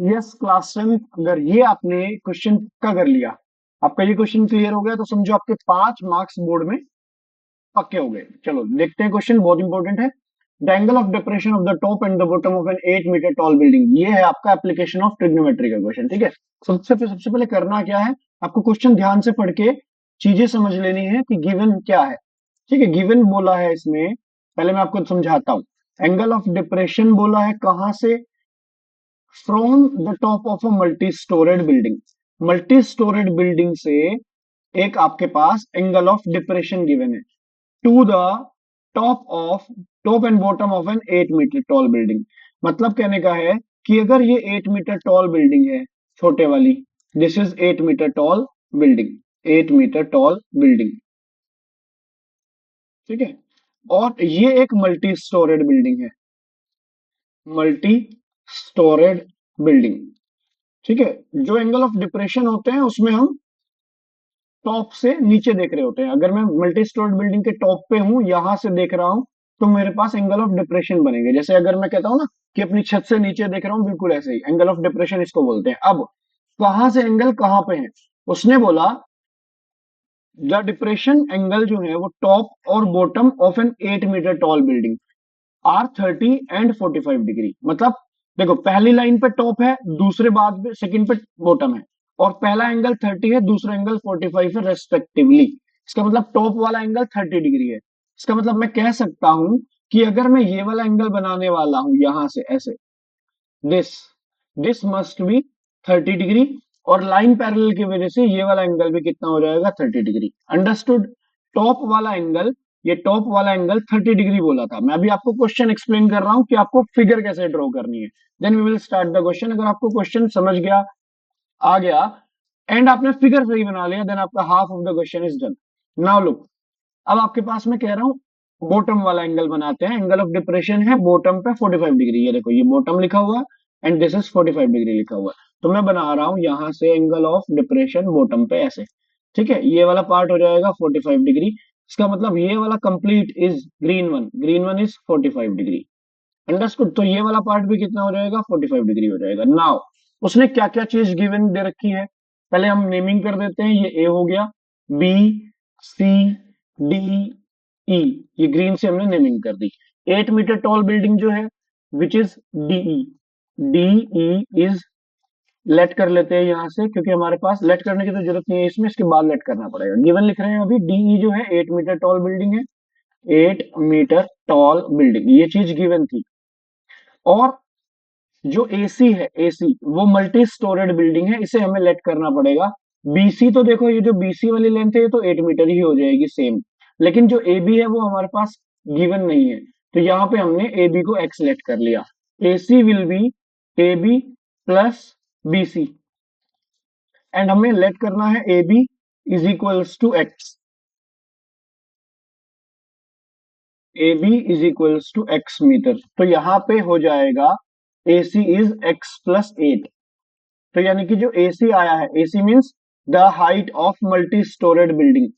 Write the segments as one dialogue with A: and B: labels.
A: Yes class 10, अगर ये आपने क्वेश्चन का कर लिया, आपका ये क्वेश्चन क्लियर हो गया तो समझो आपके 5 मार्क्स बोर्ड में पक्के हो गए। चलो देखते हैं क्वेश्चन, बहुत इंपॉर्टेंट है। The angle of depression of the top and the bottom of an 8 meter tall building, ये है आपका एप्लीकेशन ऑफ ट्रिग्नोमेट्री का क्वेश्चन। ठीक है, सबसे पहले करना क्या है, आपको क्वेश्चन ध्यान से पढ़ के चीजें समझ लेनी है कि गिवन क्या है। ठीक है, गिवन बोला है इसमें, पहले मैं आपको समझाता हूं। एंगल ऑफ डिप्रेशन बोला है कहां से, from the top of a multi storeyed building. Multi storeyed building से एक आपके पास एंगल ऑफ डिप्रेशन गिवन है to the top and bottom of an 8 meter tall building. मतलब कहने का है कि अगर ये 8 मीटर टॉल बिल्डिंग है, छोटे वाली, this is 8 meter tall building, 8 meter tall building. ठीक है, और ये एक मल्टी स्टोरेड बिल्डिंग है, मल्टी स्टोरेड बिल्डिंग। ठीक है, जो एंगल ऑफ डिप्रेशन होते हैं उसमें हम टॉप से नीचे देख रहे होते हैं। अगर मैं मल्टी स्टोरेड बिल्डिंग के टॉप पे हूं, यहां से देख रहा हूं, तो मेरे पास एंगल ऑफ डिप्रेशन बनेंगे। जैसे अगर मैं कहता हूं ना कि अपनी छत से नीचे देख रहा हूं, बिल्कुल ऐसे ही एंगल ऑफ डिप्रेशन इसको बोलते हैं। अब कहां से एंगल कहां पे है, उसने बोला द डिप्रेशन एंगल जो है वो टॉप और bottom of an 8 meter tall building are 30 and 45 degree. मतलब देखो, पहली लाइन पे टॉप है, दूसरे बाद में सेकंड पे बॉटम है, और पहला एंगल 30 है, दूसरा एंगल 45 है रेस्पेक्टिवली। इसका मतलब टॉप वाला एंगल 30 डिग्री है। इसका मतलब मैं कह सकता हूं कि अगर मैं ये वाला एंगल बनाने वाला हूं यहां से ऐसे, this this must be 30 degree, और लाइन पैरेलल की वजह से ये वाला एंगल भी कितना हो जाएगा, 30 डिग्री। अंडरस्टूड। टॉप वाला एंगल, ये टॉप वाला एंगल 30 डिग्री बोला था। मैं अभी आपको क्वेश्चन एक्सप्लेन कर रहा हूं कि आपको फिगर कैसे ड्रॉ करनी है। Then we will start the question. अगर आपको क्वेश्चन समझ गया, आ गया, एंड आपने फिगर सही बना लिया, देन आपका half of the question is done. Now look, अब आपके पास मैं कह रहा हूं बॉटम वाला एंगल बनाते हैं। एंगल ऑफ डिप्रेशन है बॉटम पे 45 डिग्री, ये देखो ये बॉटम लिखा हुआ एंड दिस इज 45 डिग्री लिखा हुआ है। तो मैं बना रहा हूं यहां से एंगल ऑफ डिप्रेशन बॉटम पे ऐसे। ठीक है, ये वाला पार्ट हो जाएगा 45 डिग्री। इसका मतलब ये वाला complete is green one is 45 degree. Understood. तो ये वाला पार्ट भी कितना हो जाएगा, 45 डिग्री हो जाएगा। नाउ उसने क्या क्या चीज गिवन दे रखी है, पहले हम नेमिंग कर देते हैं। ये ए हो गया, बी, सी, डी, ई, ये ग्रीन से हमने नेमिंग कर दी। 8 मीटर टॉल बिल्डिंग जो है which is DE, DE is, let कर लेते हैं यहां से, क्योंकि हमारे पास लेट करने की तो जरूरत नहीं है इसमें, इसके बाद लेट करना पड़ेगा। गिवन लिख रहे हैं अभी, डीई जो है 8 मीटर टॉल बिल्डिंग है, 8 मीटर टॉल बिल्डिंग, ये चीज गिवन थी। और जो एसी है, एसी वो मल्टी स्टोरेड बिल्डिंग है, इसे हमें लेट करना पड़ेगा। बीसी तो देखो, ये जो बीसी वाली लेंथ है ये तो 8 मीटर ही हो जाएगी सेम, लेकिन जो ए बी है वो हमारे पास गिवन नहीं है, तो यहाँ पे हमने ए बी को एक्स लेट कर लिया। AC will be A B plus B C, and हमें लेट करना है A B is equals to X, A B is equals to X meter. तो यहाँ पे हो जाएगा A C is X plus 8। तो यानी कि जो एसी आया है, AC means the height of multi storeyed building,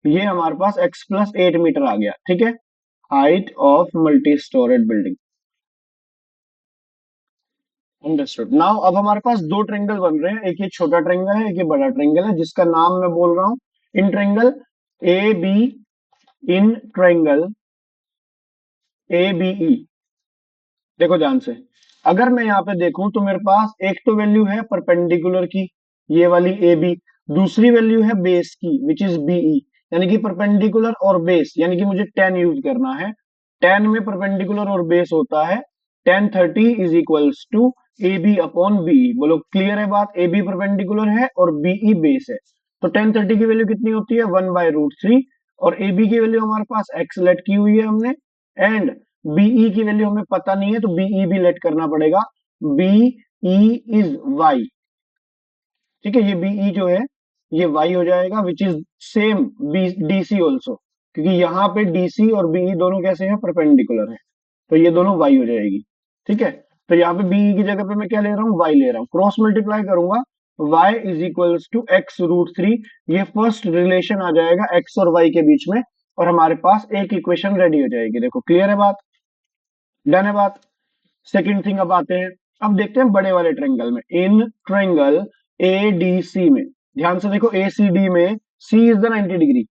A: ये हमारे पास x प्लस 8 मीटर आ गया। ठीक है, height of multi storeyed building. Understood. Now अब हमारे पास दो ट्रेंगल बन रहे हैं, एक ये छोटा ट्रेंगल है, एक ये बड़ा ट्रेंगल है, जिसका नाम मैं बोल रहा हूं in triangle A B, in triangle A B E. देखो ध्यान से, अगर मैं यहाँ पे देखूं तो मेरे पास एक तो वैल्यू है परपेंडिकुलर की, ये वाली ए बी, दूसरी वैल्यू है बेस की विच इज बीई। यानी कि परपेंडिकुलर और बेस, यानी कि मुझे टेन यूज करना है। टेन में परपेंडिकुलर और बेस होता है tan 30 is equals to A B upon BE. बोलो क्लियर है बात, ए बी परपेंडिकुलर है और बीई बेस है। तो टेन 30 की वैल्यू कितनी होती है, 1/√3, और ए बी की वैल्यू हमारे पास एक्स लेट की हुई है हमने, एंड बीई की वैल्यू हमें पता नहीं है, तो बीई भी लेट करना पड़ेगा। BE is Y. ठीक है, ये बीई जो है ये वाई हो जाएगा, which is same B DC also, क्योंकि यहाँ पे डीसी और बीई दोनों कैसे हैं, परपेंडिकुलर है, तो ये दोनों वाई हो जाएगी। ठीक है, तो यहाँ पे बीई की जगह पे मैं क्या ले रहा हूँ, वाई ले रहा हूँ, क्रॉस मल्टीप्लाई करूंगा, y is equals to x√3। ये फर्स्ट रिलेशन आ जाएगा x और y के बीच में, और हमारे पास एक इक्वेशन रेडी हो जाएगी। देखो क्लियर है बात, डन है बात। सेकंड थिंग अब आते हैं, अब देखते हैं बड़े वाले ट्रायंगल में, in triangle A D C में, ध्यान से देखो ए सी डी में, C is the 90 degree,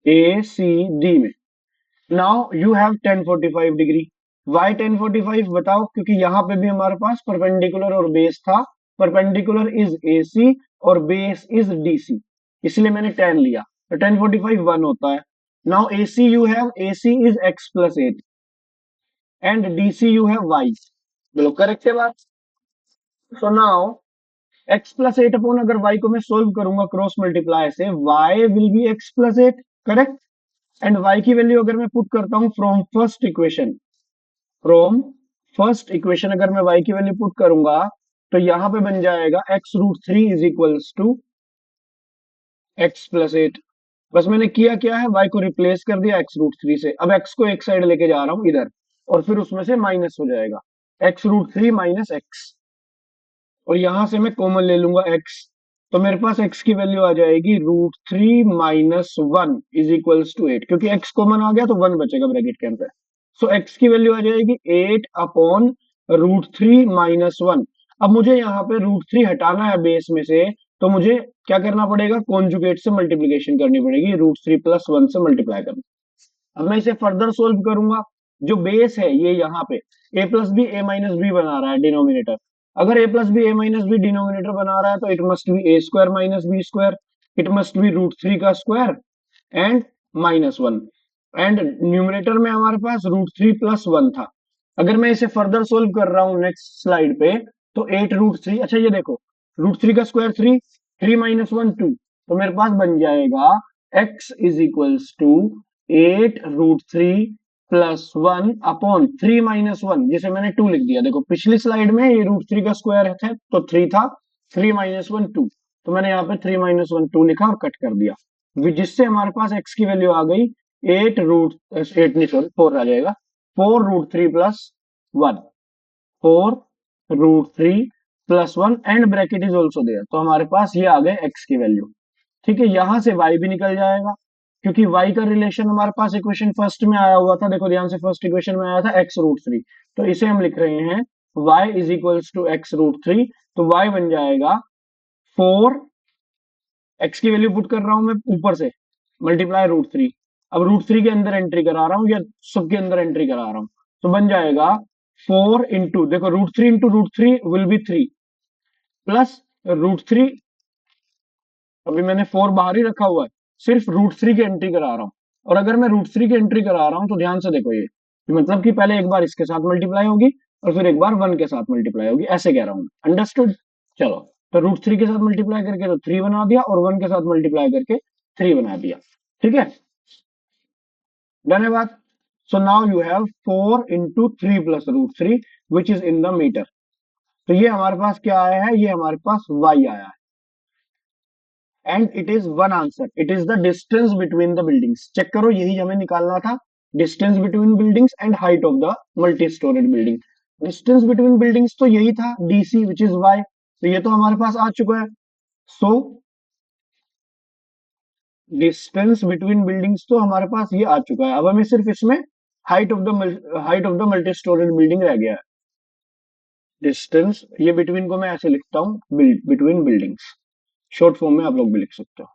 A: A C D में, now you have 1045 degree. Why 1045 बताओ, क्योंकि यहां पे भी हमारे पास परपेंडिकुलर और बेस था, परपेंडिकुलर इज ए सी और बेस इज डी सी, इसलिए मैंने 10 लिया, तो 1045 1 होता है। Now A C you have, A C is x+8 and D C you have y, बोलो करेक्ट है बात। सो नाउ x+8 अपॉन, अगर y को मैं सोल्व करूंगा क्रॉस मल्टीप्लाई से, y will be x+8, correct. And y की value अगर मैं पुट करता हूं फ्रॉम फर्स्ट इक्वेशन अगर मैं y की वैल्यू पुट करूंगा, तो यहां पे बन जाएगा x√3 is equals to x+8। बस मैंने किया क्या है, y को रिप्लेस कर दिया x√3 से, अब x को एक साइड लेके जा रहा हूं इधर, और फिर उसमें से माइनस हो जाएगा x√3 माइनस x, और यहां से मैं कॉमन ले लूंगा x, तो मेरे पास x की वैल्यू आ जाएगी √3 - 1 इज इक्वल्स टू 8, क्योंकि x कॉमन आ गया तो 1 बचेगा ब्रैकेट के अंदर। सो x की वैल्यू आ जाएगी 8 अपॉन √3 - 1। अब मुझे यहाँ पे √3 हटाना है बेस में से, तो मुझे क्या करना पड़ेगा, कॉन्जुगेट से मल्टीप्लीकेशन करनी पड़ेगी, √3 + 1 से मल्टीप्लाई करना। अब मैं इसे फर्दर सोल्व करूंगा, जो बेस है ये यहाँ पे a+b बना रहा है डिनोमिनेटर, अगर a+b a-b डिनोमिनेटर बना रहा है तो it must be a² - b², it must be √3 का स्क्वायर एंड -1, एंड न्यूमरेटर में हमारे पास √3 + 1 था। अगर मैं इसे फर्दर सोल्व कर रहा हूं नेक्स्ट स्लाइड पे, तो 8√3, अच्छा ये देखो, √3 का स्क्वायर 3, 3 - 1 2, तो मेरे पास बन जाएगा x is equals to 8√3 + 1 upon 3 - 1, जिसे मैंने 2 लिख दिया। देखो पिछली स्लाइड में ये √3 का स्क्वायर था तो 3 था, 3 - 1 2, तो मैंने यहाँ पे 3 - 1 2 लिखा और कट कर दिया, जिससे हमारे पास x की वैल्यू आ गई 8 नहीं सॉरी 4 आ जाएगा, 4√3 + 1, 4√3 + 1 and bracket is also there, तो हमारे पास ये आ गए x की वैल्यू। ठीक है, यहां से y भी निकल जाएगा, क्योंकि y का रिलेशन हमारे पास इक्वेशन फर्स्ट में आया हुआ था, देखो ध्यान से, फर्स्ट इक्वेशन में आया था x√3, तो इसे हम लिख रहे हैं y is equals to x√3, तो y बन जाएगा 4, x की वैल्यू पुट कर रहा हूं मैं ऊपर से, मल्टीप्लाई √3, अब √3 के अंदर एंट्री करा रहा हूं या सबके अंदर एंट्री करा रहा हूं, तो बन जाएगा 4 इंटू, देखो √3 इंटू √3 विल बी 3 प्लस √3, अभी मैंने 4 बाहर ही रखा हुआ है, सिर्फ √3 की एंट्री करा रहा हूं, और अगर मैं √3 की एंट्री करा रहा हूं तो ध्यान से देखो ये, मतलब कि पहले एक बार इसके साथ मल्टीप्लाई होगी और फिर एक बार 1 के साथ मल्टीप्लाई होगी, ऐसे कह रहा हूं, अंडरस्टूड। चलो, तो √3 के साथ मल्टीप्लाई करके तो 3 बना दिया, और 1 के साथ मल्टीप्लाई करके 3 बना दिया। ठीक है, डन है बात। So now you have 4 into 3 plus √3 which is in the metre, तो ये हमारे पास क्या आया है, ये हमारे पास y आया है, and it is one answer, it is the distance between the buildings. Check करो, यही हमें निकालना था, distance between buildings and height of the multi storeyed building. Distance between buildings तो यही था डीसी विच इज वाई, तो ये तो हमारे पास आ चुका है। सो डिस्टेंस बिटवीन बिल्डिंग्स तो हमारे पास ये आ चुका है, अब हमें सिर्फ इसमें height of the multi storeyed building रह गया है। डिस्टेंस, ये बिटवीन को मैं ऐसे लिखता हूँ, बिटवीन बिल्डिंग्स, शॉर्ट फॉर्म में आप लोग भी लिख सकते हो।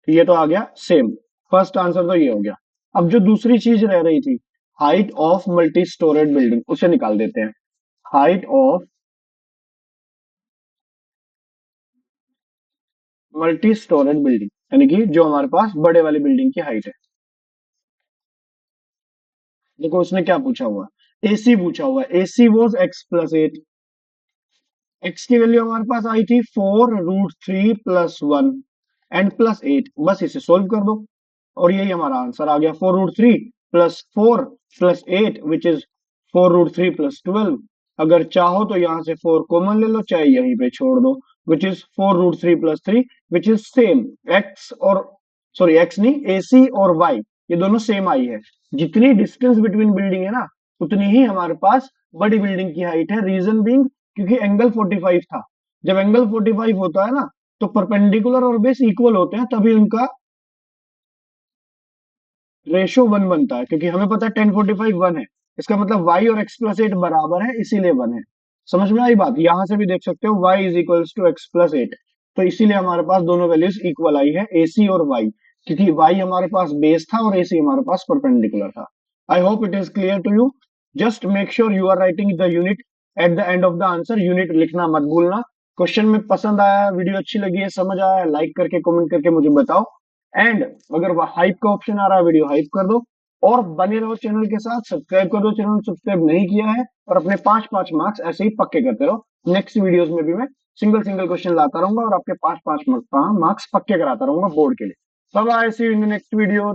A: तो ये तो आ गया सेम, फर्स्ट आंसर तो ये हो गया। अब जो दूसरी चीज रह रही थी, height of multi storeyed building, उसे निकाल देते हैं। Height of multi storeyed building, यानी कि जो हमारे पास बड़े वाली बिल्डिंग की हाइट है। देखो उसने क्या पूछा हुआ, एसी पूछा हुआ है, एसी वॉज x+8, एक्स की वैल्यू हमारे पास आई थी 4√3 + 1 एंड +8, बस इसे सोल्व कर दो और यही हमारा आंसर आ गया, 4√3 + 4 + 8 विच इज 4√3 + 12। अगर चाहो तो यहां से 4 कॉमन ले लो, चाहे यहीं पे छोड़ दो, which is 4√3 + 3 which is same, x और सॉरी एक्स नहीं, एसी और वाई ये दोनों सेम आई है। जितनी डिस्टेंस बिटवीन बिल्डिंग है ना, उतनी ही हमारे पास बड़ी बिल्डिंग की हाइट है, रीजन बीइंग क्योंकि एंगल 45 था। जब एंगल 45 होता है ना, तो परपेंडिकुलर और बेस इक्वल होते हैं, तभी उनका रेशो 1 बनता है, क्योंकि हमें पता है 1045 1 है, इसका मतलब y और x+8 बराबर है, इसीलिए 1 है। समझ में आई बात? यहां से भी देख सकते हो y is equals to x plus eight, तो इसीलिए हमारे पास दोनों वैल्यूज इक्वल आई है, ए सी और y, क्योंकि y हमारे पास बेस था और ए सी हमारे पास परपेंडिकुलर था। I hope it is clear to you. Just make sure you are writing the unit at the end of the answer, unit लिखना मत भूलना। क्वेश्चन में पसंद आया, वीडियो अच्छी लगी है, समझ आया, लाइक करके कमेंट करके मुझे बताओ। एंड अगर हाइप का ऑप्शन आ रहा है, वीडियो हाइप कर दो, और बने रहो चैनल के साथ, सब्सक्राइब कर दो चैनल सब्सक्राइब नहीं किया है, और अपने 5-5 मार्क्स ऐसे ही पक्के करते रहो। नेक्स्ट वीडियोस में भी मैं सिंगल सिंगल क्वेश्चन लाता रहूंगा और आपके 5-5 मार्क्स पक्के कराता रहूंगा बोर्ड के लिए। Bye bye, see you in the next video.